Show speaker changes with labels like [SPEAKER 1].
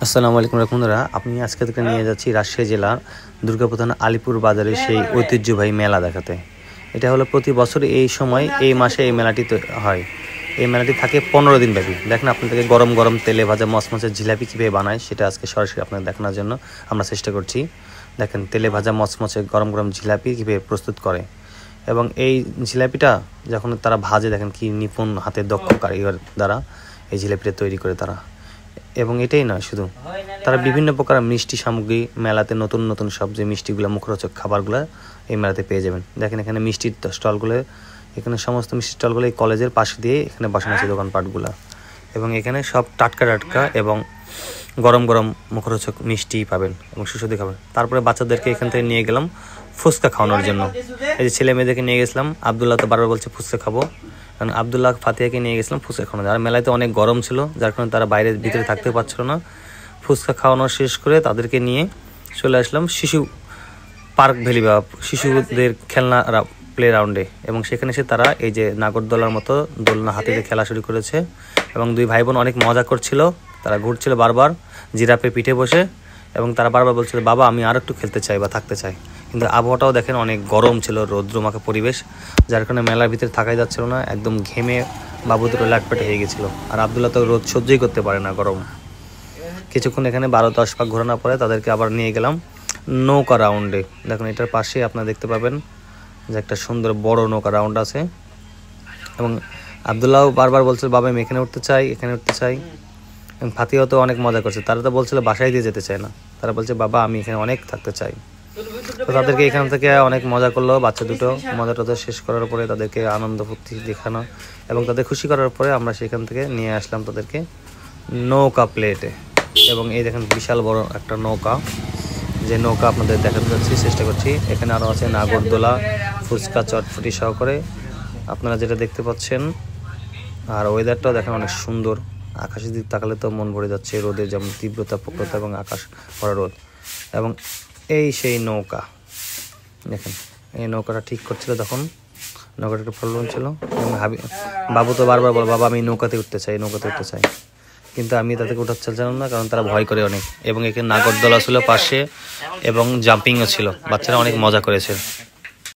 [SPEAKER 1] আসসালামু আলাইকুম বন্ধুরা, আপনি আজকে থেকে নিয়ে যাচ্ছি রাজশাহী জেলার দুর্গাপুর থানা আলিপুর বাজারে সেই ঐতিহ্যবাহী মেলা দেখাতে। এটা হলো প্রতি বছর এই সময় এই মাসে এই মেলাটি হয়। এই মেলাটি থাকে 15 দিন ব্যাপী। দেখেন আপনাদেরকে গরম গরম তেলে ভাজা মচমচে জিলাপি কীভাবে বানায় সেটা আজকে সরাসরি আপনাদের দেখানোর জন্য আমরা চেষ্টা করছি। দেখেন তেলে ভাজা মচমচে গরম গরম জিলাপি কীভাবে প্রস্তুত করে, এবং এই জিলাপিটা যখন তারা ভাজে দেখেন কি নিপুণ হাতের দক্ষ কারিগর দ্বারা এই জিলাপিটা তৈরি করে তারা। এবং এটাই নয়, শুধু তারা বিভিন্ন প্রকার মিষ্টি সামগ্রী মেলাতে নতুন নতুন সব যে মিষ্টিগুলো মুখরোচক খাবারগুলো এই মেলাতে পেয়ে যাবেন। দেখেন এখানে মিষ্টির স্টলগুলো, এখানে সমস্ত মিষ্টির স্টলগুলো এই কলেজের পাশে দিয়ে এখানে বসানো আছে দোকানপাটগুলো, এবং এখানে সব টাটকা টাটকা এবং গরম গরম মুখরোচক মিষ্টি পাবেন এবং সুস্বাদু খাবেন। তারপরে বাচ্চাদেরকে এখান থেকে নিয়ে গেলাম ফুচকা খাওয়ানোর জন্য। এই যে ছেলে মেয়েদেরকে নিয়ে গেছিলাম, আবদুল্লাহ তো বারবার বলছে ফুচকা খাবো, কারণ আবদুল্লাহ ফাতিহাকে নিয়ে গেছিলাম ফুচকা খাওয়ানো। আর মেলাতে অনেক গরম ছিল, যার কারণে তারা বাইরের ভিতরে থাকতে পারছিল না। ফুচকা খাওয়ানো শেষ করে তাদেরকে নিয়ে চলে আসলাম শিশু পার্ক ভ্যালি বা শিশুদের খেলনা প্লে রাউন্ডে, এবং সেখানে এসে তারা এই যে নাগরদোলার মতো দোলনা হাতিতে খেলা শুরু করেছে, এবং দুই ভাই বোন অনেক মজা করছিল। তারা ঘুরছিল বারবার জিরাফে পিঠে বসে, এবং তারা বারবার বলছিল বাবা আমি আর একটু খেলতে চাই বা থাকতে চাই। কিন্তু আবহাওয়াটাও দেখেন অনেক গরম ছিল, রৌদ্রমাখা পরিবেশ, যার কারণে মেলার ভিতরে থাকাই যাচ্ছিল না। একদম ঘেমে বাবু দুটো লাটপেটে হয়ে গেছিলো। আর আবদুল্লাহ তো রোদ সহ্যই করতে পারে না গরম। কিছুক্ষণ এখানে 12-10 পাক ঘোরানোর পরে তাদেরকে আবার নিয়ে গেলাম নৌকা রাউন্ডে। দেখুন এটার পাশে আপনারা দেখতে পাবেন যে একটা সুন্দর বড় নৌকা রাউন্ড আছে, এবং আবদুল্লাহ বারবার বলছিল বাবা আমি এখানে উঠতে চাই, এখানে উঠতে চাই। এবং ফাতিহাও তো অনেক মজা করছে, তারা তো বলছিল বাসায় দিয়ে যেতে চায় না, তারা বলছে বাবা আমি এখানে অনেক থাকতে চাই। তো তাদেরকে এখান থেকে অনেক মজা করলো বাচ্চা দুটো। মজা টজা শেষ করার পরে তাদেরকে আনন্দ ফুর্তি দেখানো এবং তাদের খুশি করার পরে আমরা সেখান থেকে নিয়ে আসলাম তাদেরকে নৌকা প্লেটে। এবং এই দেখেন বিশাল বড় একটা নৌকা, যে নৌকা আপনাদের দেখাতে যাচ্ছি, চেষ্টা করছি। এখানে আরও আছে নাগরদোলা, ফুচকা, চটফটি সহকারে আপনারা যেটা দেখতে পাচ্ছেন। আর ওয়েদারটাও দেখেন অনেক সুন্দর, আকাশের দিক তাকালে তো মন ভরে যাচ্ছে, রোদের যেমন তীব্রতা প্রখরতা এবং আকাশ ভরা রোদ। এবং এই সেই নৌকা দেখেন, এই নৌকাটা ঠিক করছিল তখন, নৌকাটা একটু প্রবলেম ছিল। এবং বাবু তো বারবার বল বাবা আমি নৌকাতে উঠতে চাই, নৌকাতে উঠতে চাই, কিন্তু আমি তাদেরকে উঠাতে চাইছিলাম না, কারণ তারা ভয় করে অনেক। এবং এখানে নাগরদোলা ছিল পাশে, এবং জাম্পিংও ছিল, বাচ্চারা অনেক মজা করেছে।